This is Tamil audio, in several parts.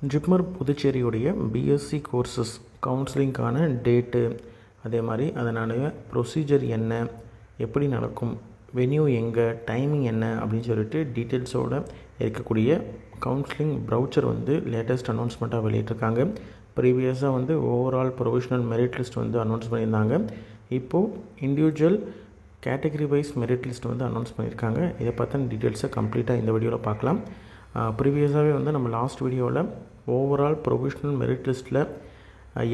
ஜிப்மர் புதுச்சேரியுடைய பிஎஸ்சி கோர்சஸ் கவுன்சிலிங்கான டேட்டு, அதே மாதிரி அதனுடைய ப்ரொசீஜர் என்ன, எப்படி நடக்கும், வென்யூ எங்கே, டைமிங் என்ன அப்படின்னு சொல்லிட்டு டீட்டெயில்ஸோடு இருக்கக்கூடிய கவுன்சிலிங் ப்ரௌச்சர் லேட்டஸ்ட் அனௌன்ஸ்மெண்ட்டாக வெளியிட்டிருக்காங்க. ப்ரீவியஸாக overall provisional merit list announce பண்ணியிருந்தாங்க. இப்போது individual category wise merit list announce பண்ணியிருக்காங்க. இதை பற்றின டீட்டெயில்ஸை கம்ப்ளீட்டாக இந்த வீடியோவில் பார்க்கலாம். ப்ரீவியஸாகவே நம்ம லாஸ்ட் வீடியோவில் ஓவரால் ப்ரொவிஷனல் மெரிட் லிஸ்ட்டில்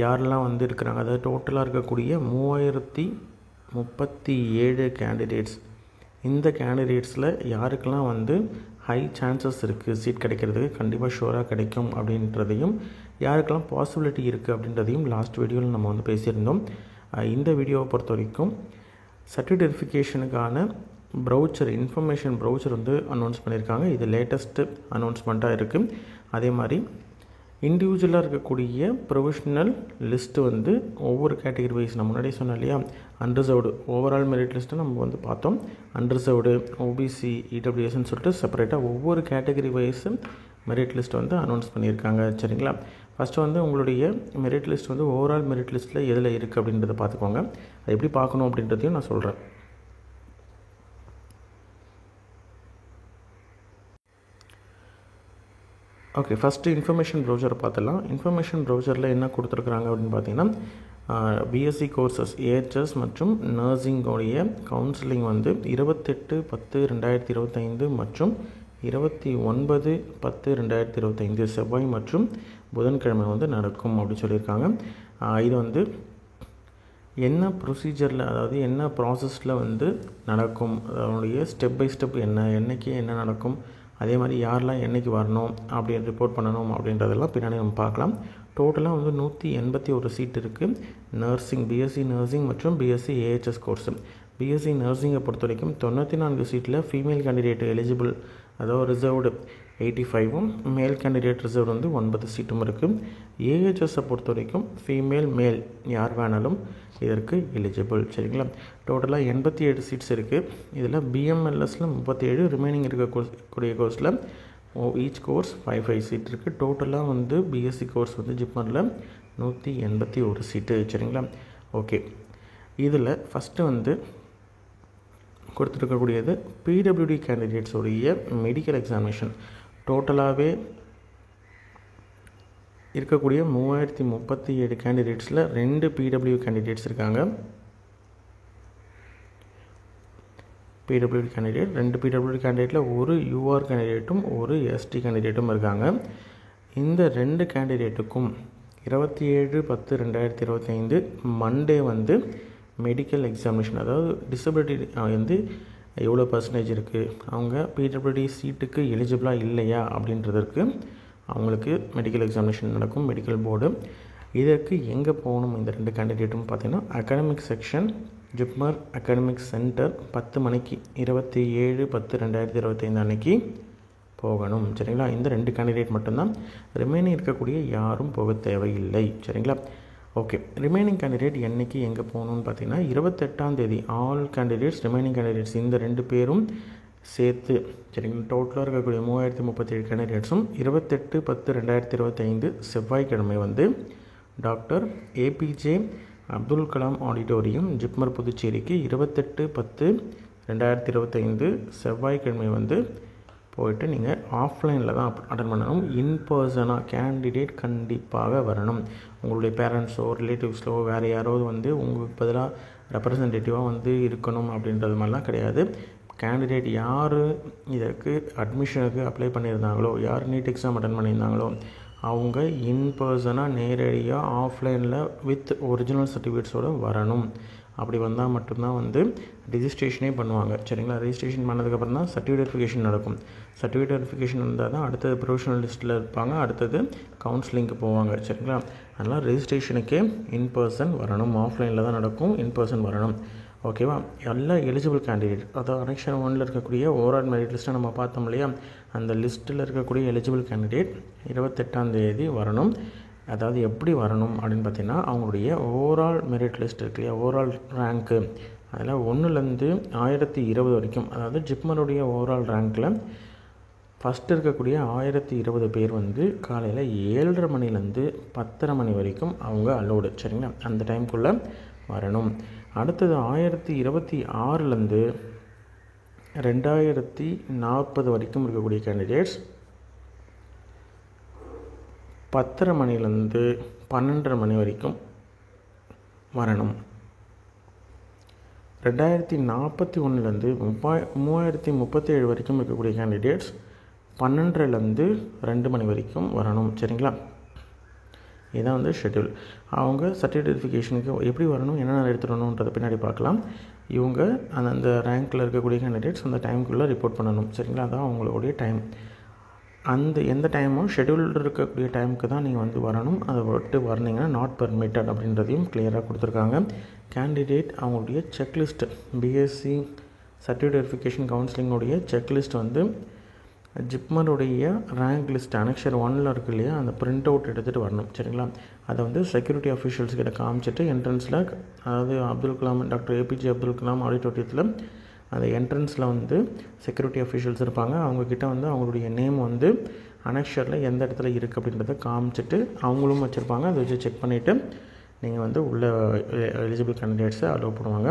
யாரெல்லாம் இருக்கிறாங்க, அதாவது டோட்டலாக இருக்கக்கூடிய 3037 கேண்டிடேட்ஸ். இந்த கேண்டிடேட்ஸில் யாருக்கெல்லாம் ஹை சான்சஸ் இருக்குது சீட் கிடைக்கிறதுக்கு, கண்டிப்பாக ஷூராக கிடைக்கும் அப்படின்றதையும், யாருக்கெல்லாம் பாசிபிலிட்டி இருக்குது அப்படின்றதையும் லாஸ்ட் வீடியோவில் நம்ம பேசியிருந்தோம். இந்த வீடியோவை பொறுத்த வரைக்கும் சர்டிஃபிகேட் வெரிஃபிகேஷனுக்கான ப்ரௌச்சர், இன்ஃபர்மேஷன் ப்ரௌச்சர் அனௌன்ஸ் பண்ணியிருக்காங்க. இது லேட்டஸ்ட்டு அனௌன்ஸ்மெண்ட்டாக இருக்குது. அதே மாதிரி இண்டிவிஜுவலாக இருக்கக்கூடிய ப்ரொவிஷனல் லிஸ்ட்டு ஒவ்வொரு கேட்டகரி வைஸ், நான் முன்னாடியே சொன்னேன் இல்லையா, அன்ரிசர்வ்டு ஓவரால் மெரிட் லிஸ்ட்டு நம்ம பார்த்தோம். அன்ரிசர்வ்டு, ஓபிசி, இடபிள்யூஎஸ்ன்னு சொல்லிட்டு செப்பரேட்டாக ஒவ்வொரு category wise merit list announce பண்ணியிருக்காங்க. சரிங்களா? ஃபஸ்ட்டு உங்களுடைய மெரிட் லிஸ்ட் ஓவரால் மெரிட் லிஸ்ட்டில் எதில் இருக்குது அப்படின்றத பார்த்துக்கோங்க. அது எப்படி பார்க்கணும் அப்படின்றதையும் நான் சொல்கிறேன். ஓகே, ஃபஸ்ட்டு இன்ஃபர்மேஷன் ப்ரௌச்சரை பார்த்துலாம். இன்ஃபர்மேஷன் ப்ரௌச்சரில் என்ன கொடுத்துருக்குறாங்க அப்படின்னு பார்த்தீங்கன்னா, பிஎஸ்சி கோர்சஸ் ஏஹெச்எஸ் மற்றும் நர்சிங்கோடைய கவுன்சிலிங் 28/10/2025 மற்றும் 29/10/2025 செவ்வாய் மற்றும் புதன்கிழமை நடக்கும் அப்படின்னு சொல்லியிருக்காங்க. இது என்ன ப்ரொசீஜரில், அதாவது என்ன ப்ராசஸில் நடக்கும், அதனுடைய ஸ்டெப் பை ஸ்டெப் என்னைக்கு என்ன நடக்கும், அதே மாதிரி யாரெல்லாம் என்றைக்கு வரணும் அப்படின்னு ரிப்போர்ட் பண்ணணும் அப்படின்றதெல்லாம் பின்னாடி நம்ம பார்க்கலாம். டோட்டலாக 181 சீட் இருக்குது. நர்சிங், பிஎஸ்சி நர்சிங் மற்றும் பிஎஸ்சி ஏஹெச்எஸ் கோர்ஸு. பிஎஸ்சி நர்சிங்கை பொறுத்த வரைக்கும் 94 சீட்டில் ஃபீமேல் கேண்டிடேட் எலிஜிபிள், அதாவது ரிசர்வ்டு 85, மேல் கேண்டிடேட் ரிசர்வ்டு 9 சீட்டும் இருக்குது. ஏஹெச்எஸை பொறுத்த வரைக்கும் ஃபீமேல் மேல் யார் வேணாலும் இதற்கு எலிஜிபிள். சரிங்களா? டோட்டலாக 87 சீட்ஸ் இருக்குது. இதில் பிஎம்எல்எஸில் 37, ரிமைனிங் இருக்கக்கூடிய கோர்ஸில் ஈச் கோர்ஸ் 5 சீட் இருக்குது. டோட்டலாக பிஎஸ்சி கோர்ஸ் ஜிப்மரில் 181 சீட்டு. சரிங்களா? ஓகே, இதில் ஃபஸ்ட்டு கொடுத்துருக்கக்கூடியது பிடபிள்யூடி கேண்டிடேட்ஸோடைய மெடிக்கல் எக்ஸாமினேஷன். டோட்டலாகவே இருக்கக்கூடிய 3037 கேண்டிடேட்ஸில் 2 பிடபிள்யூ கேண்டிடேட்ஸ் இருக்காங்க. பிடபிள்யூடி கேண்டிடேட் 2 பிடபிள்யூடி கேண்டிடேட்டில் ஒரு யூஆர் கேண்டிடேட்டும் ஒரு எஸ்டி கேண்டிடேட்டும் இருக்காங்க. இந்த 2 கேண்டிடேட்டுக்கும் 27/10/2025 மண்டே மெடிக்கல் எக்ஸாமினேஷன், அதாவது டிசபிலிட்டி எவ்வளோ பர்சன்டேஜ் இருக்குது, அவங்க பிடபிள்யூடி சீட்டுக்கு எலிஜிபிளாக இல்லையா அப்படின்றதற்கு அவங்களுக்கு மெடிக்கல் எக்ஸாமினேஷன் நடக்கும். மெடிக்கல் போர்டு இதற்கு எங்கே போகணும் இந்த 2 கேண்டிடேட்டும் பார்த்தீங்கன்னா, academic section JIPMER academic centre 10 மணிக்கு 27/10/2025 அன்னைக்கு போகணும். சரிங்களா? இந்த 2 கேண்டிடேட் மட்டும்தான், ரிமைனிங் இருக்கக்கூடிய யாரும் போக தேவையில்லை. சரிங்களா? ஓகே, ரிமைனிங் கேண்டிடேட் என்றைக்கு எங்கே போகணுன்னு பார்த்தீங்கன்னா 28ஆம் தேதி ஆல் கேண்டிடேட்ஸ், ரிமைனிங் கேண்டிடேட்ஸ் இந்த 2 பேரும் சேர்த்து, சரிங்களா, டோட்டலாக இருக்கக்கூடிய 3037 கேண்டிடேட்ஸும் 28/10/2025 செவ்வாய்க்கிழமை doctor APJ Abdul Kalam auditorium JIPMER புதுச்சேரிக்கு 28/10/2025 செவ்வாய்க்கிழமை போயிட்டு நீங்கள் ஆஃப்லைனில் தான் அட்டன் பண்ணணும். இன்பர்சனாக கேண்டிடேட் கண்டிப்பாக வரணும். உங்களுடைய பேரண்ட்ஸோ ரிலேட்டிவ்ஸோ வேறு யாராவது உங்களுக்கு பதிலாக ரெப்ரசன்டேட்டிவாக இருக்கணும் அப்படின்றது மாதிரிலாம் கிடையாது. கேண்டிடேட் யார் இதற்கு அட்மிஷனுக்கு அப்ளை பண்ணியிருந்தாங்களோ, யார் நீட் எக்ஸாம் அட்டன் பண்ணியிருந்தாங்களோ, அவங்க இன்பர்சனாக நேரடியாக ஆஃப்லைனில் வித் ஒரிஜினல் சர்டிஃபிகேட்ஸோடு வரணும். அப்படி வந்தால் மட்டும்தான் ரிஜிஸ்ட்ரேஷனே பண்ணுவாங்க. சரிங்களா? ரிஜிஸ்ட்ரேஷன் பண்ணதுக்கப்புறம் தான் சர்டிஃபிகேட் வெரிஃபிகேஷன் நடக்கும். சர்டிஃபிகேட் வெரிஃபிகேஷன் இருந்தால் தான் அடுத்தது ப்ரொவிஷனல் லிஸ்ட்டில் இருப்பாங்க, அடுத்தது கவுன்சிலிங்க்கு போவாங்க. சரிங்களா? அதனால் ரிஜிஸ்ட்ரேஷனுக்கே இன்பர்சன் வரணும், ஆஃப்லைனில் தான் நடக்கும், இன்பர்சன் வரணும். ஓகேவா? எல்லா எலிஜிபிள் கேண்டிடேட், அதாவது அனெக்ஷன் 1 இருக்கக்கூடிய ஓவரால் மெரிட் லிஸ்ட்டை நம்ம பார்த்தோம் இல்லையா, அந்த லிஸ்ட்டில் இருக்கக்கூடிய எலிஜிபிள் கேண்டிடேட் 28ஆம் தேதி வரணும். அதாவது எப்படி வரணும் அப்படின்னு பார்த்தீங்கன்னா, அவங்களுடைய ஓவரால் மெரிட் லிஸ்ட் இருக்கு இல்லையா, ஓவரால் ரேங்க்கு, அதில் 1லேருந்து 1020 வரைக்கும், அதாவது ஜிப்மருடைய ஓவரால் ரேங்க்கில் ஃபஸ்ட்டு இருக்கக்கூடிய 1020 பேர் வந்து காலையில் 7:30 மணிலேருந்து 10:30 மணி வரைக்கும் அவங்க அலோடு. சரிங்களா, அந்த டைமுக்குள்ளே வரணும். அடுத்தது 1026லேருந்து 2040 வரைக்கும் இருக்கக்கூடிய கேண்டிடேட்ஸ் 10:30 மணிலேருந்து 12:30 மணி வரைக்கும் வரணும். 2041லேருந்து 3037 வரைக்கும் இருக்கக்கூடிய கேண்டிடேட்ஸ் 12:30லேருந்து 2 மணி வரைக்கும் வரணும். சரிங்களா, இதுதான் வந்து ஷெட்யூல். அவங்க சர்டிஃபிகேட் வெரிஃபிகேஷனுக்கு எப்படி வரணும், என்னென்ன எடுத்துகிட்டு வரணுன்றதை பின்னாடி பார்க்கலாம். இவங்க அந்த ரேங்க்கில் இருக்கக்கூடிய கேண்டிடேட்ஸ் அந்த டைமுக்குள்ளே ரிப்போர்ட் பண்ணணும். சரிங்களா, அதான் அவங்களுடைய டைம். அந்த எந்த டைமும் ஷெட்யூல்டு இருக்கக்கூடிய டைமுக்கு தான் நீங்கள் வந்து வரணும். அதை விட்டு வரணிங்கன்னா நாட் பர்மிட்டட் அப்படின்றதையும் கிளியராக கொடுத்துருக்காங்க. கேண்டிடேட் அவங்களுடைய செக்லிஸ்ட்டு, பிஎஸ்சி சர்டிஃபிகேட் வெரிஃபிகேஷன் கவுன்சிலிங்குடைய செக்லிஸ்ட் வந்து ஜிப்மருடைய ரேங்க் லிஸ்ட் அனெக்ஷர் 1ல் இருக்கு இல்லையா, அந்த பிரிண்ட் அவுட் எடுத்துகிட்டு வரணும். சரிங்களா, அதை வந்து செக்யூரிட்டி அஃபிஷியல்ஸ் கிட்ட காமிச்சிட்டு என்ட்ரன்ஸில், அதாவது அப்துல் கலாம், டாக்டர் ஏபிஜே அப்துல் கலாம் ஆடிட்டோரியத்தில் அந்த என்ட்ரன்ஸில் வந்து செக்யூரிட்டி அஃபிஷியல்ஸ் இருப்பாங்க. அவங்கக்கிட்ட வந்து அவங்களுடைய நேம் வந்து அனெக்ஷரில் எந்த இடத்துல இருக்குது அப்படின்றத காமிச்சிட்டு அவங்களும் வச்சுருப்பாங்க. அதை வச்சு செக் பண்ணிவிட்டு நீங்கள் வந்து உள்ள எலிஜிபிள் கேண்டிடேட்ஸை அலோவ் பண்ணுவாங்க.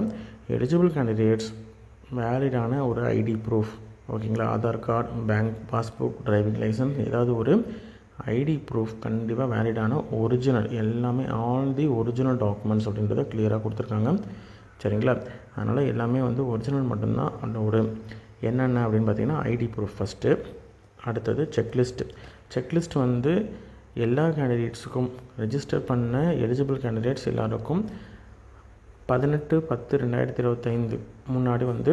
எலிஜிபிள் கேண்டிடேட்ஸ் வேலிடான ஒரு ஐடி ப்ரூஃப், ஓகேங்களா, Aadhaar card, bank passbook, driving license, ஏதாவது ஒரு ஐடி ப்ரூஃப் கண்டிப்பாக வேலிடான ஒரிஜினல், எல்லாமே ஆல் தி ஒரிஜினல் டாக்குமெண்ட்ஸ் அப்படின்றத கிளியராக கொடுத்துருக்காங்க. சரிங்களா, அதனால் எல்லாமே வந்து ஒரிஜினல் மட்டும்தான். அதோட என்னென்ன அப்படின்னு பார்த்திங்கன்னா ஐடி ப்ரூஃப் ஃபஸ்ட்டு, அடுத்தது செக்லிஸ்ட் வந்து எல்லா கேண்டிடேட்ஸுக்கும் ரெஜிஸ்டர் பண்ண எலிஜிபிள் கேண்டிடேட்ஸ் எல்லாருக்கும் 18/10/2025 முன்னாடி வந்து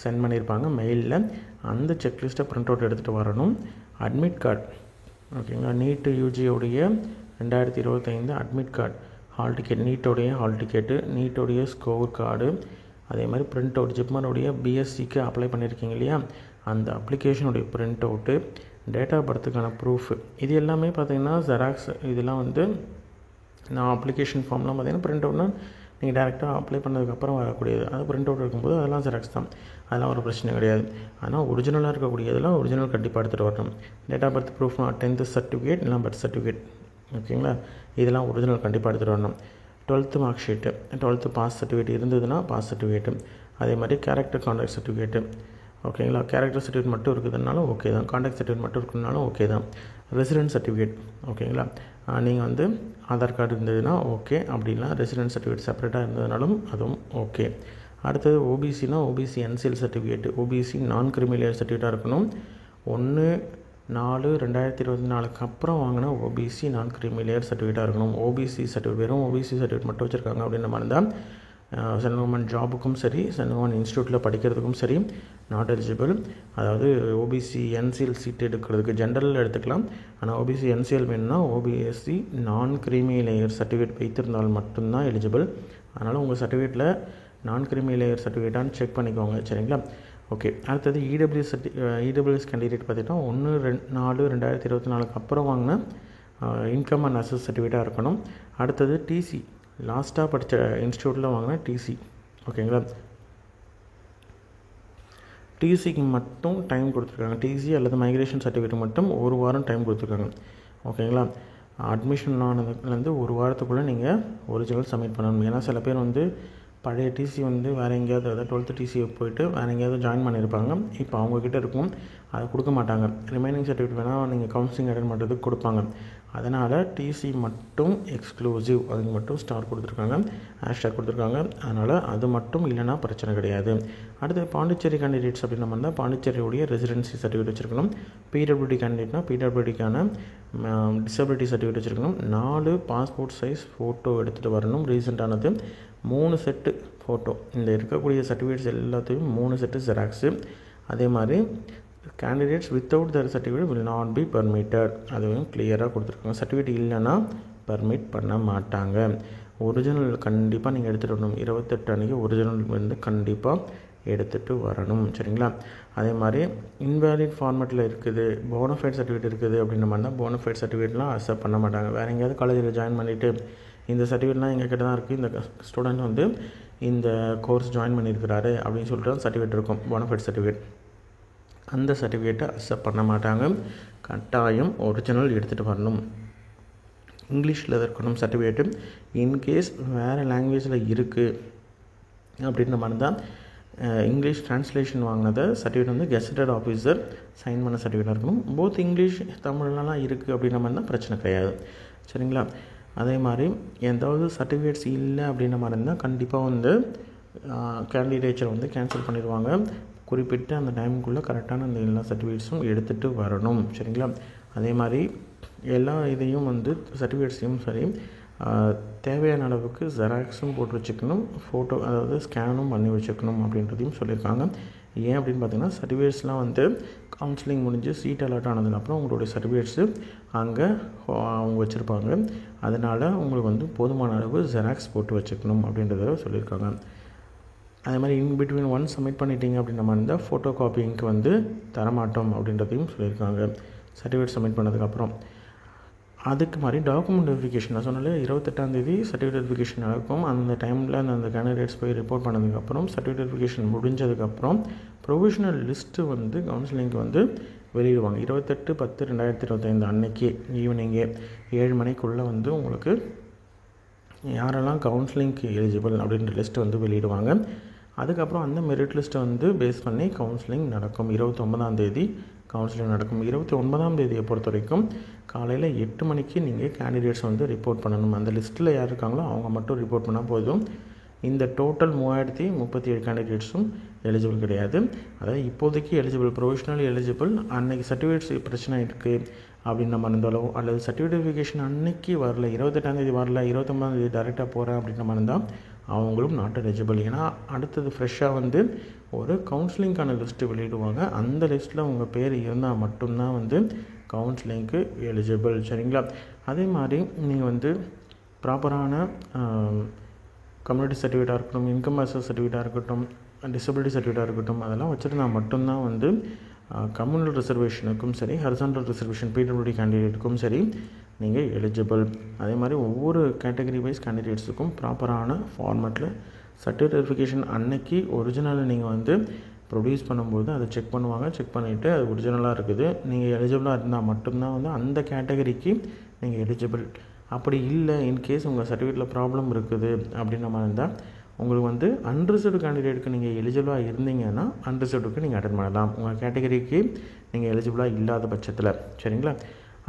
சென்ட் பண்ணியிருப்பாங்க மெயிலில். அந்த செக்லிஸ்ட்டை ப்ரிண்ட் அவுட் எடுத்துகிட்டு வரணும். அட்மிட் கார்டு, ஓகேங்களா, நீட்டு யூஜியோடைய 2025 அட்மிட் கார்டு, ஹால் டிக்கெட், நீட்டோடைய ஹால் டிக்கெட்டு, நீட்டோடைய ஸ்கோர் கார்டு, அதே மாதிரி பிரிண்ட் அவுட், ஜிப்மருடைய பிஎஸ்சிக்கு அப்ளை பண்ணியிருக்கீங்க இல்லையா, அந்த அப்ளிகேஷனுடைய பிரிண்ட் அவுட்டு, டேட் ஆஃப் பர்த்துக்கான ப்ரூஃப், இது எல்லாமே பார்த்திங்கன்னா ஜெராக்ஸ். இதெல்லாம் வந்து நான் அப்ளிகேஷன் ஃபார்ம்லாம் பார்த்திங்கன்னா பிரிண்ட் அவுட்னா நீங்கள் டேரெக்டாக அப்ளை பண்ணதுக்கப்புறம் வரக்கூடியது. அது பிரிண்ட் அவுட் இருக்கும்போது அதெல்லாம் ஜெராக்ஸ் தான், அதெல்லாம் ஒரு பிரச்சனை கிடையாது. ஆனால் ஒரிஜினலாக இருக்கக்கூடியதெல்லாம் ஒரிஜினல் கண்டிப்பாக எடுத்துகிட்டு வரணும். டேட் ஆஃப் பர்த் ப்ரூஃப்னா 10th சர்டிஃபிகேட் இல்லை பர்த் சர்டிஃபிகேட், ஓகேங்களா, இதெல்லாம் ஒரிஜினல் கண்டிப்பாக எடுத்துகிட்டு வரணும். 12th mark sheet, 12th pass certificate இருந்ததுன்னா பாஸ் சர்டிஃபிகேட்டு, அதே மாதிரி கேரக்டர் கான்டாக்ட் சர்டிஃபிகேட்டு, ஓகேங்களா, கேரக்டர் சர்டிஃபிகேட் மட்டும் இருக்குதுனாலும் ஓகே தான், கான்டாக்ட் சர்டிஃபிகேட் மட்டும் இருக்குதுனாலும் ஓகே தான். ரெசிடென்ட் சர்டிஃபிகேட், ஓகேங்களா, நீங்கள் வந்து ஆதார் கார்டு இருந்ததுன்னா ஓகே, அப்படின்னா ரெசிடென்ட் சர்டிஃபிகேட் செப்பரேட்டாக இருந்ததுனாலும் அதுவும் ஓகே. அடுத்தது ஓபிசினா OBC NCL certificate, OBC non creamy layer சர்டிஃபிகேட்டாக இருக்கணும். 1/4/2024 அப்புறம் வாங்கினா ஓபிசி நான் கிரிமிலேயர் சர்டிஃபிகேட்டாக இருக்கணும். ஓபிசி சர்டிஃபிகேட், வெறும் ஓபிசி சர்டிஃபிகேட் மட்டும் வச்சுருக்காங்க அப்படின்ற மாதிரி தான் சென்ட்ரல் கவர்மெண்ட் ஜாபுக்கும் சரி, சென்ட்ரல் கவர்மெண்ட் இன்ஸ்டியூட்டில் படிக்கிறதுக்கும் சரி நாட் எலிஜிபிள். அதாவது ஓபிசி என்சிஎல் சீட் எடுக்கிறதுக்கு ஜென்ரலில் எடுத்துக்கலாம். ஆனால் ஓபிசி என்சிஎல் வேணும்னா ஓபிஎஸ்சி நான் கிரீமி லேயர் சர்டிஃபிகேட் வைத்திருந்தால் மட்டும்தான் எலிஜிபிள். அதனால் உங்கள் சர்டிஃபிகேட்டில் நான் கிரீமி லேயர் சர்டிஃபிகேட்டான்னு செக் பண்ணிக்கோங்க. சரிங்களா, ஓகே. அடுத்தது இடபிள்யூஎஸ் கேண்டிடேட் பார்த்திங்கன்னா 1/4/2024 அப்புறம் வாங்கின இன்கம் அண்ட் அசஸ் சர்டிஃபிகேட்டாக இருக்கணும். அடுத்தது டிசி, லாஸ்ட்டாக படித்த இன்ஸ்டியூட்டில் வாங்கின டிசி, ஓகேங்களா, டிசிக்கு மட்டும் டைம் கொடுத்துருக்காங்க. டிசி அல்லது மைக்ரேஷன் சர்டிஃபிகேட் மட்டும் 1 வாரம் டைம் கொடுத்துருக்காங்க, ஓகேங்களா. அட்மிஷன் ஆனதுலேருந்து 1 வாரத்துக்குள்ளே நீங்கள் ஒரிஜினல் சப்மிட் பண்ணணும். ஏன்னா சில பேர் வந்து பழைய டிசி வந்து வேறு எங்கேயாவது, அதாவது 12th டிசி போயிட்டு வேறு எங்கேயாவது ஜாயின் பண்ணியிருப்பாங்க. இப்போ அவங்கக்கிட்ட இருக்கும், அதை கொடுக்க மாட்டாங்க. ரிமைனிங் சர்டிஃபிகேட் வேணால் நீங்கள் கவுன்சிலிங் அட்டெண்ட் பண்ணுறதுக்கு கொடுப்பாங்க. அதனால் டிசி மட்டும் எக்ஸ்க்ளூசிவ், அதுக்கு மட்டும் ஸ்டார் கொடுத்துருக்காங்க, ஹேஷ்டாக் கொடுத்துருக்காங்க. அதனால் அது மட்டும் இல்லைனா பிரச்சனை கிடையாது. அடுத்து பாண்டிச்சேரி கேண்டிடேட்ஸ் அப்படின்னு நம்ம இருந்தால் பாண்டிச்சேரியுடைய ரெசிடென்சி சர்டிஃபிகேட் வச்சுருக்கணும். பிடபிள்யூடி கேண்டிடேட்னா பிடபிள்யூடிக்கான டிசபிலிட்டி சர்டிஃபிகேட் வச்சுருக்கணும். 4 பாஸ்போர்ட் சைஸ் ஃபோட்டோ எடுத்துகிட்டு வரணும். ரீசெண்டானது 3 செட்டு ஃபோட்டோ, இந்த இருக்கக்கூடிய சர்டிஃபிகேட்ஸ் எல்லாத்தையும் 3 செட்டு ஜெராக்ஸு. அதே மாதிரி candidates without their certificate will not be permitted, அதுவும் கிளியராக கொடுத்துருக்காங்க. சர்டிஃபிகேட் இல்லைன்னா பர்மிட் பண்ண மாட்டாங்க. ஒரிஜினல் கண்டிப்பாக நீங்கள் எடுத்துகிட்டு வரணும். 28 அன்றைக்கி ஒரிஜினல் வந்து கண்டிப்பாக எடுத்துகிட்டு வரணும். சரிங்களா, அதே மாதிரி இன்வேலிட் ஃபார்மேட்டில் இருக்குது, போனஃபைட் சர்டிஃபிகேட் இருக்குது அப்படின்ற மாதிரி தான் போனஃபைட் சர்டிஃபிகேட்லாம் அக்செப்ட் பண்ண மாட்டாங்க. வேறு எங்கேயாவது காலேஜில் ஜாயின் பண்ணிவிட்டு இந்த சர்டிஃபிகேட்லாம் எங்கள் கிட்ட தான் இருக்குது, இந்த ஸ்டூடெண்ட் வந்து இந்த கோர்ஸ் ஜாயின் பண்ணியிருக்கிறாரு அப்படின்னு சொல்லிட்டு சர்டிஃபிகேட் இருக்கும், போனஃபைட் சர்டிஃபிகேட். அந்த சர்டிஃபிகேட்டை அக்செப்ட் பண்ண மாட்டாங்க. கட்டாயம் ஒரிஜினல் எடுத்துகிட்டு வரணும். இங்கிலீஷில் இருக்கணும் சர்டிஃபிகேட்டு. இன்கேஸ் வேறு லாங்குவேஜில் இருக்குது அப்படின்ற மாதிரி தான் இங்கிலீஷ் ட்ரான்ஸ்லேஷன் வாங்கினதை சர்டிஃபிகேட் வந்து கெசட்டட் ஆஃபீஸர் சைன் பண்ண சர்டிஃபிகேட்டாக இருக்கணும். போத் இங்கிலீஷ் தமிழ்லாம் இருக்குது அப்படின்ற மாதிரி தான் பிரச்சனை கிடையாது. சரிங்களா? அதே மாதிரி ஏதாவது சர்டிஃபிகேட்ஸ் இல்லை அப்படின்ற மாதிரி இருந்தால் கண்டிப்பாக வந்து கேண்டிடேச்சர் வந்து கேன்சல் பண்ணிடுவாங்க. குறிப்பிட்ட அந்த டைமுக்குள்ளே கரெக்டான அந்த எல்லா சர்டிஃபிகேட்ஸும் எடுத்துகிட்டு வரணும். சரிங்களா? அதே மாதிரி எல்லா இதையும் வந்து சர்டிஃபிகேட்ஸையும் சரி தேவையான அளவுக்கு ஜெராக்ஸும் போட்டு வச்சுக்கணும், ஃபோட்டோ அதாவது ஸ்கேனும் பண்ணி வச்சுக்கணும் அப்படின்றதையும் சொல்லியிருக்காங்க. ஏன் அப்படின்னு பார்த்தீங்கன்னா சர்டிஃபிகேட்ஸ்லாம் வந்து கவுன்சிலிங் முடிஞ்சு சீட் அலாட் ஆனதுக்கப்புறம் உங்களுடைய சர்டிஃபிகேட்ஸு அங்கே அவங்க வச்சுருப்பாங்க. அதனால் உங்களுக்கு வந்து போதுமான அளவு ஜெராக்ஸ் போட்டு வச்சுக்கணும் அப்படின்றத சொல்லியிருக்காங்க. அதே மாதிரி இன்பிட்வீன் ஒன் சப்மிட் பண்ணிட்டீங்க அப்படின்ற மாதிரி இருந்தால் ஃபோட்டோ காப்பிங்க்கு வந்து தரமாட்டோம் அப்படின்றதையும் சொல்லியிருக்காங்க சர்டிஃபிகேட் சப்மிட் பண்ணதுக்கப்புறம். அதுக்கு மாதிரி டாக்குமெண்ட் வெரிஃபிகேஷன் நான் சொன்னாலே 28ஆந்தேதி சர்டிஃபிகேட் வெரிஃபிகேஷன் நடக்கும். அந்த டைமில் அந்த கேண்டிடேட்ஸ் போய் ரிப்போர்ட் பண்ணதுக்கப்புறம் சர்டிஃபிகேட் வெரிஃபிகேஷன் முடிஞ்சதுக்கப்புறம் ப்ரொவிஷனல் லிஸ்ட்டு வந்து கவுன்சிலிங்க்கு வந்து வெளியிடுவாங்க. 28/10/2025 அன்னைக்கு ஈவினிங்கே 7 மணிக்குள்ளே வந்து உங்களுக்கு யாரெல்லாம் கவுன்சிலிங்க்கு எலிஜிபிள் அப்படின்ற லிஸ்ட்டு வந்து வெளியிடுவாங்க. அதுக்கப்புறம் அந்த மெரிட் லிஸ்ட்டை வந்து பேஸ் பண்ணி கவுன்சிலிங் நடக்கும். 29ஆந்தேதி கவுன்சிலிங் நடக்கும். 29ஆம் தேதியை பொறுத்த வரைக்கும் காலையில் 8 மணிக்கு நீங்கள் கேண்டிடேட்ஸ் வந்து ரிப்போர்ட் பண்ணணும். அந்த லிஸ்ட்டில் யார் இருக்காங்களோ அவங்க மட்டும் ரிப்போர்ட் பண்ணால் போதும். இந்த டோட்டல் 3037 கேண்டிடேட்ஸும் எலிஜிபிள் கிடையாது. அதாவது இப்போதைக்கு எலிஜிபிள் ப்ரொவிஷனல் எலிஜிபிள். அன்றைக்கி சர்டிஃபிகேட்ஸ் பிரச்சனை இருக்குது அப்படின்னு நம்ம இருந்தாலோ அல்லது சர்டிஃபிகேட் வெரிஃபிகேஷன் அன்றைக்கி வரல, 28ஆந்தேதி வரல, 29ஆந்தேதி டேரெக்டாக போகிறேன் அப்படின்ற மாதிரி இருந்தால் அவங்களும் நாட் எலிஜிபிள். ஏன்னா அடுத்தது ஃப்ரெஷ்ஷாக வந்து ஒரு கவுன்சிலிங்க்கான லிஸ்ட்டு வெளியிடுவாங்க. அந்த லிஸ்ட்டில் உங்கள் பேர் இருந்தால் மட்டும்தான் வந்து கவுன்சிலிங்க்கு எலிஜிபிள். சரிங்களா? அதே மாதிரி நீங்கள் வந்து ப்ராப்பரான கம்யூனிட்டி சர்டிஃபிகேட்டாக இருக்கட்டும், இன்கம் அசஸ் சர்டிஃபிகேட்டாக இருக்கட்டும், டிசபிலிட்டி சர்டிஃபிகேட்டாக இருக்கட்டும், அதெல்லாம் வச்சுருந்தால் மட்டும்தான் வந்து கம்யூனல் ரிசர்வேஷனுக்கும் சரி ஹரிசாண்டல் ரிசர்வேஷன் பிடபிள்யூடி கேண்டிடேட்டுக்கும் சரி நீங்கள் எலிஜிபிள். அதே மாதிரி ஒவ்வொரு கேட்டகரி வைஸ் கேண்டிடேட்ஸுக்கும் ப்ராப்பரான ஃபார்மேட்டில் சர்டிஃபிகேட் வெரிஃபிகேஷன் அன்னைக்கு ஒரிஜினலை நீங்கள் வந்து ப்ரொடியூஸ் பண்ணும்போது அதை செக் பண்ணுவாங்க. செக் பண்ணிவிட்டு அது ஒரிஜினலாக இருக்குது, நீங்கள் எலிஜிபிளாக இருந்தால் மட்டும்தான் வந்து அந்த கேட்டகரிக்கு நீங்கள் எலிஜிபிள். அப்படி இல்லை, இன்கேஸ் உங்கள் சர்டிஃபிகேட்டில் ப்ராப்ளம் இருக்குது அப்படின்ற மாதிரி இருந்தால் உங்களுக்கு வந்து அன்ரிசர்வ்டு கேண்டிடேட்டுக்கு நீங்கள் எலிஜிபிளாக இருந்தீங்கன்னா அன்ரிசர்வ்டுக்கு நீங்கள் அட்டென்ட் பண்ணலாம், உங்கள் கேட்டகரிக்கு நீங்கள் எலிஜிபிளாக இல்லாத பட்சத்தில். சரிங்களா?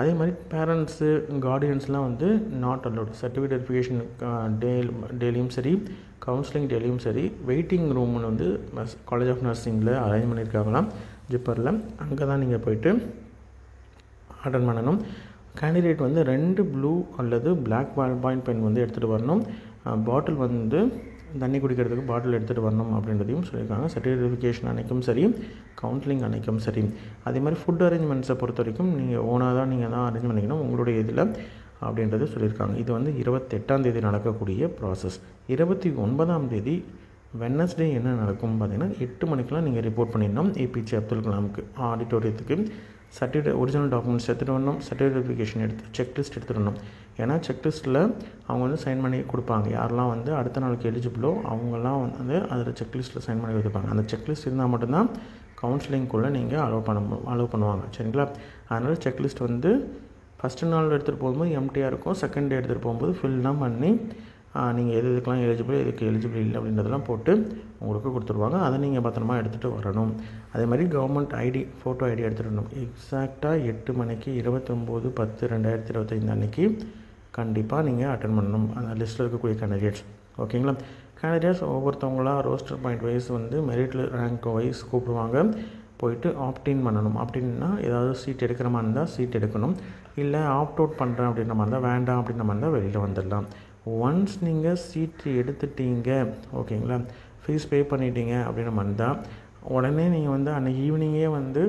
அதே மாதிரி பேரண்ட்ஸு கார்டியன்ஸ்லாம் வந்து நாட் அலோட். சர்டிஃபிகேட் வெரிஃபிகேஷன் டேலையும் சரி கவுன்சிலிங் டேலையும் சரி வெயிட்டிங் ரூம்னு வந்து காலேஜ் ஆஃப் நர்சிங்கில் அரேஞ்ச் பண்ணியிருக்காங்களாம் ஜிப்பரில். அங்கே தான் நீங்கள் போய்ட்டு அட்டென்ட் பண்ணணும். கேண்டிடேட் வந்து 2 ப்ளூ அல்லது பிளாக் பாயிண்ட் பென் வந்து எடுத்துகிட்டு வரணும். பாட்டில் வந்து தண்ணி குடிக்கிறதுக்கு பாட்டில் எடுத்துகிட்டு வரணும் அப்படின்றதையும் சொல்லியிருக்காங்க. சர்டிஃபிகேட் வெரிஃபிகேஷன் அன்றைக்கும் சரி கவுன்சிலிங் அன்றைக்கும் சரி. அதே மாதிரி ஃபுட் அரேஞ்ச்மெண்ட்ஸை பொறுத்த வரைக்கும் நீங்கள் ஓனாக தான் நீங்கள் தான் அரேஞ்ச் பண்ணிக்கணும் உங்களுடைய இதில் அப்படின்றது சொல்லியிருக்காங்க. இது வந்து 28ஆம் தேதி நடக்கக்கூடிய ப்ராசஸ். 29ஆம் தேதி வெட்னஸ்டே என்ன நடக்கும் பார்த்தீங்கன்னா 8 மணிக்கெலாம் நீங்கள் ரிப்போர்ட் பண்ணிடணும் ஏபிஜே அப்துல் கலாமுக்கு ஆடிட்டோரியத்துக்கு. சர்டிஃபிகேட் ஒரிஜினல் டாக்குமெண்ட்ஸ் எடுத்துகிட்டு வரணும், சர்டிஃபிகேட் வெரிஃபிகேஷன் செக்லிஸ்ட் எடுத்துகிட்டு வரணும். ஏன்னா செக்லிஸ்ட்டில் அவங்க வந்து சைன் பண்ணி கொடுப்பாங்க. யாரெல்லாம் வந்து அடுத்த நாளுக்கு எலிஜிபிளோ அவங்கெல்லாம் வந்து அதில் செக்லிஸ்ட்டில் சைன் பண்ணி கொடுத்துருப்பாங்க. அந்த செக்லிஸ்ட் இருந்தால் மட்டும்தான் கவுன்சிலிங்குள்ளே நீங்கள் அலோவ் பண்ணுவாங்க. சரிங்களா? அதனால் செக்லிஸ்ட் வந்து ஃபஸ்ட்டு நாள் எடுத்துகிட்டு போகும்போது எம்டியாக இருக்கும், செகண்ட் டே எடுத்துகிட்டு போகும்போது ஃபில்லாம் பண்ணி நீங்கள் எதுக்கெலாம் எலிஜிபிள் எதுக்கு எலிஜிபிள் இல்லை அப்படின்றதெல்லாம் போட்டு உங்களுக்கு கொடுத்துருவாங்க. அதை நீங்கள் பத்திரமா எடுத்துகிட்டு வரணும். அதே மாதிரி கவர்மெண்ட் ஐடி ஃபோட்டோ ஐடி எடுத்துகிட்டு வரணும். எக்ஸாக்டாக 8 மணிக்கு 29/10/2025 அன்றைக்கி கண்டிப்பாக நீங்கள் அட்டென்ட் பண்ணணும் அந்த லிஸ்ட்டில் இருக்கக்கூடிய கேண்டிடேட்ஸ். ஓகேங்களா? கேண்டிடேட்ஸ் ஒவ்வொருத்தவங்களாம் ரோஸ்டர் பாயிண்ட் வைஸ் வந்து மெரிட் ரேங்க் வைஸ் கூப்பிடுவாங்க. போயிட்டு ஆப்டின் பண்ணணும். ஆப்டின்னா ஏதாவது சீட் எடுக்கிற மாதிரி இருந்தால் சீட் எடுக்கணும், இல்லை ஆப்ட் அவுட் பண்ணுறேன் அப்படின்ற மாதிரி இருந்தால் வேண்டாம் அப்படின்ற மாதிரி இருந்தால் வெளியில் வந்துடலாம். ஒன்ஸ் நீங்கள் சீட்டு எடுத்துட்டீங்க ஓகேங்களா, ஃபீஸ் பே பண்ணிட்டீங்க அப்படின்ற மாதிரி இருந்தால் உடனே நீங்கள் வந்து அன்றைக்கி ஈவினிங்கே வந்து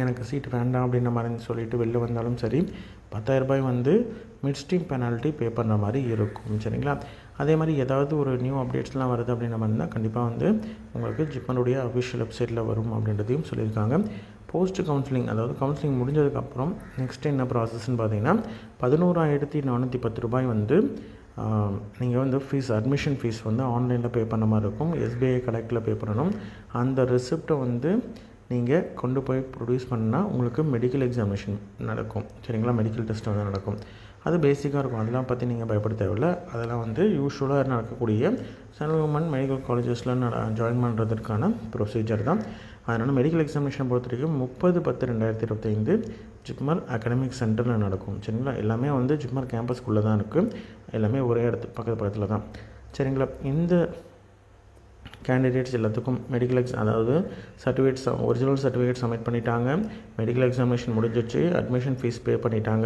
எனக்கு சீட் வேண்டாம் அப்படின்ற மாதிரி சொல்லிவிட்டு வெளில வந்தாலும் சரி 10,000 ரூபாய் வந்து மிட்ஸ்ட்ரீம் பெனால்ட்டி பே பண்ணுற மாதிரி இருக்கும். சரிங்களா? அதே மாதிரி ஏதாவது ஒரு நியூ அப்டேட்ஸ்லாம் வருது அப்படின்ற மாதிரி இருந்தால் கண்டிப்பாக வந்து உங்களுக்கு ஜிப்பனுடைய அஃபிஷியல் வெப்சைட்டில் வரும் அப்படின்றதையும் சொல்லியிருக்காங்க. போஸ்ட் கவுன்சிலிங் அதாவது கவுன்சிலிங் முடிஞ்சதுக்கப்புறம் நெக்ஸ்ட்டு என்ன ப்ராசஸ்ன்னு பார்த்தீங்கன்னா 11,410 ரூபாய் வந்து நீங்கள் வந்து ஃபீஸ் அட்மிஷன் ஃபீஸ் வந்து ஆன்லைனில் பே பண்ண மாதிரி இருக்கும். எஸ்பிஐ கலெக்டில் பே பண்ணணும். அந்த ரெசிப்டை வந்து நீங்கள் கொண்டு போய் ப்ரொடியூஸ் பண்ணால் உங்களுக்கு மெடிக்கல் எக்ஸாமினேஷன் நடக்கும். சரிங்களா, மெடிக்கல் டெஸ்ட் வந்து நடக்கும். அது பேசிக்காக இருக்கும். அதெல்லாம் பற்றி நீங்கள் பயப்பட தேவையில்லை. அதெல்லாம் வந்து யூஸ்வலாக நடக்கக்கூடிய சென்ட்ரல் கவர்மெண்ட் மெடிக்கல் காலேஜஸில் ஜாயின் பண்ணுறதுக்கான ப்ரொசீஜர் தான். அதனால் மெடிக்கல் எக்ஸாமினேஷன் பொறுத்த வரைக்கும் 30/10/2025 ஜிப்மர் அகாடமிக் சென்டரில் நடக்கும். சரிங்களா, எல்லாமே வந்து ஜிப்மர் கேம்பஸ்க்குள்ளே தான் இருக்குது. எல்லாமே ஒரே பக்கத்தில் தான். சரிங்களா, இந்த கேண்டிடேட்ஸ் எல்லாத்துக்கும் மெடிக்கல் அதாவது சர்டிஃபிகேட்ஸ், ஒரிஜினல் சர்டிஃபிகேட் சப்மிட் பண்ணிட்டாங்க, மெடிக்கல் எக்ஸாமினேஷன் முடிஞ்சிச்சு, அட்மிஷன் ஃபீஸ் பே பண்ணிட்டாங்க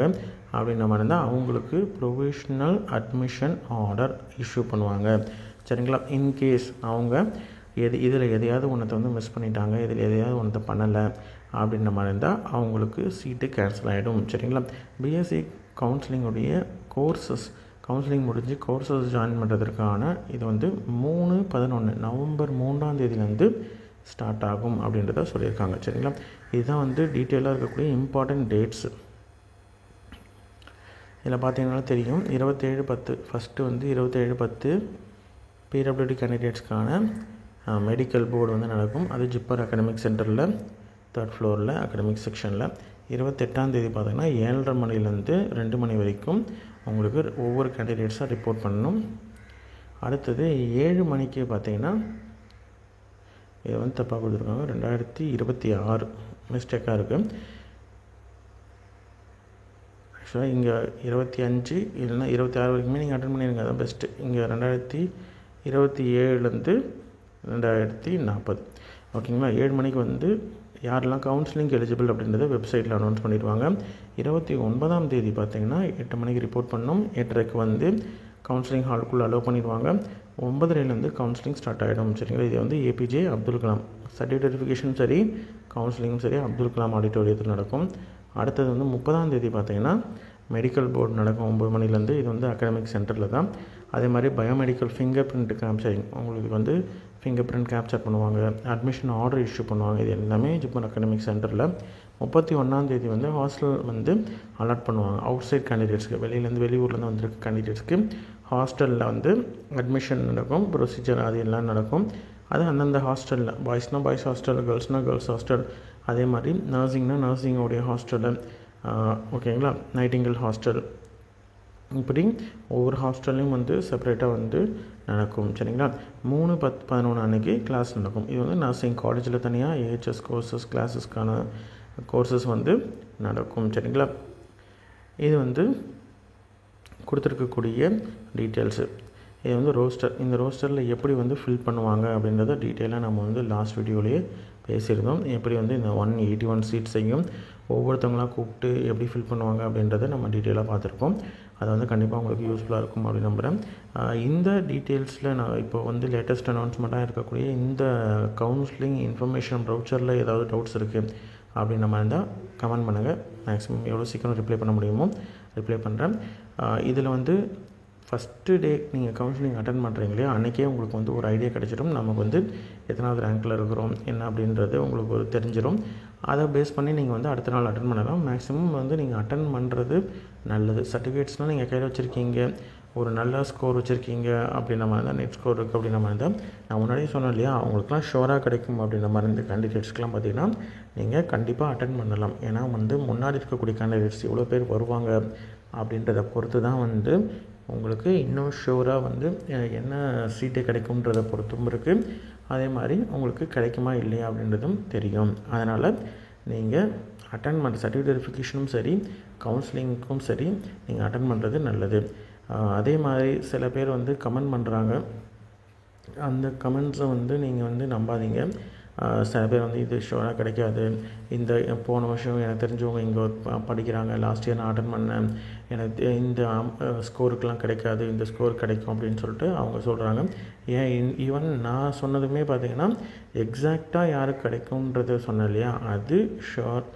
அப்படின்ற மாதிரி இருந்தால் அவங்களுக்கு ப்ரொவிஷ்னல் அட்மிஷன் ஆர்டர் இஷ்யூ பண்ணுவாங்க. சரிங்களா, இன்கேஸ் அவங்க இதில் எதையாவது ஒன்றத்தை வந்து மிஸ் பண்ணிட்டாங்க, இதில் எதையாவது ஒன்றத்தை பண்ணலை அப்படின்ற மாதிரி இருந்தால் அவங்களுக்கு சீட்டு கேன்சல் ஆகிடும். சரிங்களா, பிஎஸ்சி கவுன்சிலிங்குடைய கவுன்சிலிங் முடிஞ்சு கோர்சஸ் ஜாயின் பண்ணுறதுக்கான இது வந்து 3/11 நவம்பர் 3ஆம் தேதியிலேருந்து ஸ்டார்ட் ஆகும் அப்படின்றத சொல்லியிருக்காங்க. சரிங்களா, இதுதான் வந்து டீட்டெயிலாக இருக்கக்கூடிய இம்பார்ட்டண்ட் டேட்ஸு. இதில் பார்த்தீங்கன்னா தெரியும் 27/10 ஃபஸ்ட்டு வந்து 27/10 பிடபிள்யூடி கேண்டிடேட்ஸ்க்கான மெடிக்கல் போர்டு வந்து நடக்கும். அது ஜிப்பர் அகாடமிக் சென்டரில் 3rd ஃப்ளோரில் அகாடமிக் செக்ஷனில். 28ஆம் தேதி பார்த்திங்கன்னா 7:30 மணிலேருந்து 2 மணி வரைக்கும் உங்களுக்கு ஒவ்வொரு கேண்டிடேட்ஸாக ரிப்போர்ட் பண்ணணும். அடுத்தது 7 மணிக்கு பார்த்திங்கன்னா இதை வந்து தப்பாக கொடுத்துருக்காங்க, 2026 மிஸ்டேக்காக இருக்குது. ஆக்சுவலாக இங்கே 25 இல்லைன்னா 26 வரைக்குமே நீங்கள் அட்டன் பண்ணிடுங்க, அதான் பெஸ்ட்டு. இங்கே 2027லேருந்து 2040 ஓகேங்களா. 7 மணிக்கு வந்து யாரெல்லாம் கவுன்சிலிங் எலிஜிபிள் அப்படின்றத வெப்சைட்டில் அனௌன்ஸ் பண்ணிடுவாங்க. 29ஆம் தேதி பார்த்திங்கன்னா 8 மணிக்கு ரிப்போர்ட் பண்ணணும். 8:30க்கு வந்து கவுன்சிலிங் ஹாலுக்குள்ளே அலோவ் பண்ணிடுவாங்க. 9:30லேருந்து கவுன்சிலிங் ஸ்டார்ட் ஆகிடும். சரிங்களா, இது வந்து ஏபிஜே அப்துல் கலாம் சர்டிஃபிகேட் வெரிஃபிகேஷனும் சரி, கவுன்சிலிங்கும் சரி அப்துல் கலாம் ஆடிட்டோரியத்தில் நடக்கும். அடுத்தது வந்து 30ஆம் தேதி பார்த்திங்கன்னா மெடிக்கல் போர்டு நடக்கும் 9 மணிலேருந்து. இது வந்து அகாடமிக் சென்டரில் தான். அதே மாதிரி பயோமெடிக்கல் ஃபிங்கர் பிரிண்ட் கேப்சரிங், உங்களுக்கு வந்து ஃபிங்கர் பிரிண்ட் கேப்சர் பண்ணுவாங்க, அட்மிஷன் ஆர்டர் இஷ்யூ பண்ணுவாங்க. இது எல்லாமே ஜிப்மர் அகாடமிக் சென்டரில். 31ஆம் தேதி வந்து ஹாஸ்டல் வந்து அலாட் பண்ணுவாங்க. அவுட் சைட் கேண்டிடேட்ஸ்க்கு, வெளியூர்லேருந்து வந்திருக்க கேண்டிடேட்ஸ்க்கு ஹாஸ்டலில் வந்து அட்மிஷன் நடக்கும், ப்ரொசீஜர் அது எல்லாம் நடக்கும். அது அந்தந்த ஹாஸ்டலில் பாய்ஸ்னால் பாய்ஸ் ஹாஸ்டல், கேர்ள்ஸ்னால் கேர்ள்ஸ் ஹாஸ்டல், அதே மாதிரி நர்சிங்னால் நர்சிங்கோடைய ஹாஸ்டலு, ஓகேங்களா, நைட்டிங்கல் ஹாஸ்டல், இப்படி ஒவ்வொரு ஹாஸ்டல்லையும் வந்து செப்பரேட்டாக வந்து நடக்கும். சரிங்களா, 3/10/11 அன்றைக்கி கிளாஸ் நடக்கும். இது வந்து நர்சிங் காலேஜில் தனியாக ஏஹெச்எஸ் கோர்சஸ் கிளாஸஸ்க்கான கோர்சஸ் வந்து நடக்கும். சரிங்களா, இது வந்து கொடுத்துருக்கக்கூடிய டீட்டெயில்ஸு. இது வந்து ரோஸ்டர். இந்த ரோஸ்டரில் எப்படி வந்து ஃபில் பண்ணுவாங்க அப்படின்றத டீட்டெயிலாக நம்ம வந்து லாஸ்ட் வீடியோலேயே பேசியிருந்தோம். எப்படி வந்து இந்த 181 சீட்ஸையும் ஒவ்வொருத்தவங்களாம் கூப்பிட்டு எப்படி ஃபில் பண்ணுவாங்க அப்படின்றத நம்ம டீட்டெயிலாக பார்த்துருக்கோம். அது வந்து கண்டிப்பாக உங்களுக்கு யூஸ்ஃபுல்லாக இருக்கும் அப்படின்னு நம்புகிறேன். இந்த டீட்டெயில்ஸில் நான் இப்போ வந்து லேட்டஸ்ட் அனௌன்ஸ்மெண்ட்டாக இருக்கக்கூடிய இந்த கவுன்சிலிங் இன்ஃபர்மேஷன் ப்ரௌச்சரில் ஏதாவது டவுட்ஸ் இருக்குது அப்படின்னு நம்ம இருந்தால் கமெண்ட் பண்ணுங்கள். மேக்ஸிமம் எவ்வளோ சீக்கிரம் ரிப்ளை பண்ண முடியுமோ ரிப்ளை பண்ணுறேன். இதில் வந்து ஃபஸ்ட்டு டே நீங்கள் கவுன்சிலிங் அட்டன் பண்ணுறீங்களே அன்றைக்கே உங்களுக்கு வந்து ஒரு ஐடியா கிடச்சிடும். நமக்கு வந்து எத்தனாவது ரேங்க்கில் இருக்கிறோம் என்ன அப்படின்றது உங்களுக்கு ஒரு தெரிஞ்சிடும். அதை பேஸ் பண்ணி நீங்கள் வந்து அடுத்த நாள் அட்டன் பண்ணலாம். மேக்ஸிமம் வந்து நீங்கள் அட்டன் பண்ணுறது நல்லது. சர்டிஃபிகேட்ஸ்னால் நீங்கள் கையில் வச்சுருக்கீங்க, ஒரு நல்ல ஸ்கோர் வச்சுருக்கீங்க அப்படின்ற மாதிரி தான், நெட் ஸ்கோர் இருக்குது அப்படின்ற மாதிரி தான் நான் முன்னாடியே சொன்னேன் இல்லையா, அவங்களுக்குலாம் ஷோராக கிடைக்கும் அப்படின்ற மாதிரி இந்த கேண்டிடேட்ஸ்க்கெலாம் பார்த்திங்கன்னா நீங்கள் கண்டிப்பாக அட்டன் பண்ணலாம். ஏன்னா வந்து முன்னாடி இருக்கக்கூடிய கேண்டிடேட்ஸ் எவ்வளோ பேர் வருவாங்க அப்படின்றத பொறுத்து தான் வந்து உங்களுக்கு இன்னும் ஷூராக வந்து என்ன சீட்டு கிடைக்கும்ன்றதை பொறுத்தும் இருக்குது. அதே மாதிரி உங்களுக்கு கிடைக்குமா இல்லையா அப்படின்றதும் தெரியும். அதனால் நீங்கள் அட்டன் பண்ணுற சர்டிஃபிகேட் வெரிஃபிகேஷனும் சரி, கவுன்சிலிங்க்கும் சரி நீங்கள் அட்டன் பண்ணுறது நல்லது. அதே மாதிரி சில பேர் வந்து கமெண்ட் பண்ணுறாங்க. அந்த கமெண்ட்ஸை வந்து நீங்கள் வந்து நம்பாதீங்க. சில பேர் வந்து இது ஷோராக கிடைக்காது, இந்த போன வருஷம் எனக்கு தெரிஞ்சவங்க இங்கே படிக்கிறாங்க, லாஸ்ட் இயர் நான் அட்டன் பண்ணேன், எனக்கு இந்த ஸ்கோருக்கெலாம் கிடைக்காது, இந்த ஸ்கோர் கிடைக்கும் அப்படின்னு சொல்லிட்டு அவங்க சொல்கிறாங்க. ஏன் ஈவன் நான் சொன்னதுமே பார்த்திங்கன்னா எக்ஸாக்டாக யாருக்கு கிடைக்கும்ன்றது சொன்னேன் இல்லையா, அது ஷோர்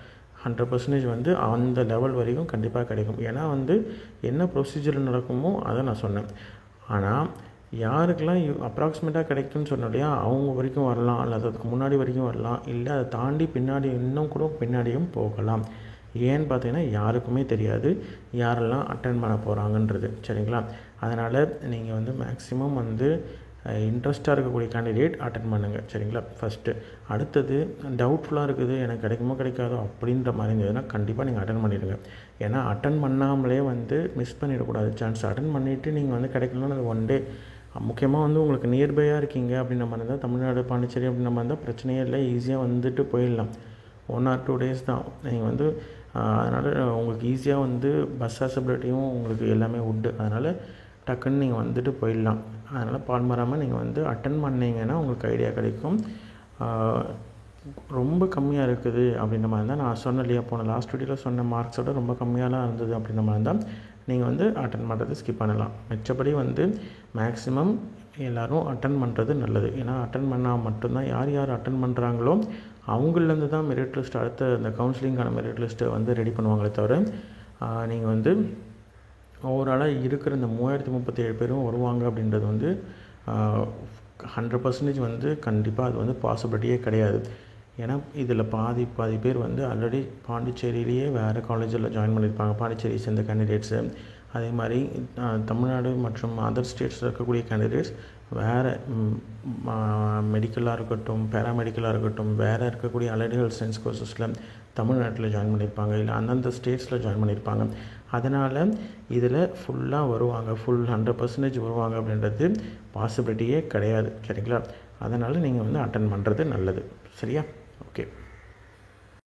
100% வந்து அந்த லெவல் வரைக்கும் கண்டிப்பாக கிடைக்கும். ஏன்னா வந்து என்ன ப்ரொசீஜர் நடக்குமோ அதை நான் சொன்னேன். ஆனால் யாருக்கெல்லாம் அப்ராக்சிமேட்டாக கிடைக்கும்னு சொன்னோம் இல்லையா, அவங்க வரைக்கும் வரலாம், அல்லது அதுக்கு முன்னாடி வரைக்கும் வரலாம், இல்லை அதை தாண்டி பின்னாடி இன்னும் கூட பின்னாடியும் போகலாம். ஏன்னு பார்த்தீங்கன்னா யாருக்குமே தெரியாது யாரெல்லாம் அட்டன் பண்ண போகிறாங்கன்றது. சரிங்களா, அதனால் நீங்கள் வந்து மேக்ஸிமம் வந்து இன்ட்ரெஸ்ட்டாக இருக்கக்கூடிய கேண்டிடேட் அட்டன் பண்ணுங்கள். சரிங்களா? ஃபஸ்ட்டு. அடுத்தது டவுட்ஃபுல்லாக இருக்குது, எனக்கு கிடைக்குமோ கிடைக்காதோ அப்படின்ற மாதிரி இருந்ததுன்னா கண்டிப்பாக நீங்கள் அட்டன் பண்ணிவிடுங்க. ஏன்னா அட்டன் பண்ணாமலே வந்து மிஸ் பண்ணிடக்கூடாது சான்ஸ். அட்டன் பண்ணிவிட்டு நீங்கள் வந்து கிடைக்கலன்னு அது ஒன் டே, முக்கியமாக வந்து உங்களுக்கு நியர்பையாக இருக்கீங்க அப்படின்ற மாதிரி இருந்தால், தமிழ்நாடு பாண்டிச்சேரி அப்படின்ற மாதிரி இருந்தால் பிரச்சனையே இல்லை, ஈஸியாக வந்துட்டு போயிடலாம். 1 or 2 days தான் நீங்கள் வந்து. அதனால் உங்களுக்கு ஈஸியாக வந்து பஸ் அசபிலிட்டியும் உங்களுக்கு எல்லாமே உண்டு. அதனால் டக்குன்னு நீங்கள் வந்துட்டு போயிடலாம். அதனால் பால் மாறாமல் நீங்கள் வந்து அட்டன் பண்ணிங்கன்னா உங்களுக்கு ஐடியா கிடைக்கும். ரொம்ப கம்மியாக இருக்குது அப்படின்ற மாதிரி இருந்தால், நான் சொன்னேன் இல்லையா, போன லாஸ்ட் வீடியோவில் சொன்ன மார்க்ஸோட ரொம்ப கம்மியாலாம் இருந்தது அப்படின்ற மாதிரி இருந்தால் நீங்கள் வந்து அட்டன் பண்ணுறது ஸ்கிப் பண்ணலாம். மிச்சபடி வந்து மேக்ஸிமம் எல்லோரும் அட்டன் பண்ணுறது நல்லது. ஏன்னா அட்டன் பண்ணால் மட்டும்தான், யார் யார் அட்டன் பண்ணுறாங்களோ அவங்கள்லேருந்து தான் மெரிட் லிஸ்ட், அடுத்த இந்த கவுன்சிலிங்கான மெரிட் லிஸ்ட்டை வந்து ரெடி பண்ணுவாங்களே தவிர, நீங்கள் வந்து ஓவராலாக இருக்கிற இந்த 3037 பேரும் வருவாங்க அப்படின்றது வந்து 100% வந்து கண்டிப்பாக அது வந்து பாசிபிலிட்டியே கிடையாது. ஏன்னா இதில் பாதி பேர் வந்து ஆல்ரெடி பாண்டிச்சேரியிலேயே வேறு காலேஜில் ஜாயின் பண்ணியிருப்பாங்க, பாண்டிச்சேரியை சேர்ந்த கேண்டிடேட்ஸு. அதே மாதிரி தமிழ்நாடு மற்றும் அதர் ஸ்டேட்ஸில் இருக்கக்கூடிய கேண்டிடேட்ஸ் வேறு மெடிக்கலாக இருக்கட்டும், பேராமெடிக்கலாக இருக்கட்டும், வேறு இருக்கக்கூடிய அலைடு ஹெல்த் சயின்ஸ் கோர்சஸில் தமிழ்நாட்டில் ஜாயின் பண்ணியிருப்பாங்க, இல்லை அந்தந்த ஸ்டேட்ஸில் ஜாயின் பண்ணியிருப்பாங்க. அதனால் இதில் ஃபுல்லாக வருவாங்க, ஃபுல் 100% வருவாங்க அப்படின்றது பாசிபிலிட்டியே கிடையாது. சரிங்களா? அதனால் நீங்கள் வந்து அட்டன் பண்ணுறது நல்லது. சரியா? ஓகே.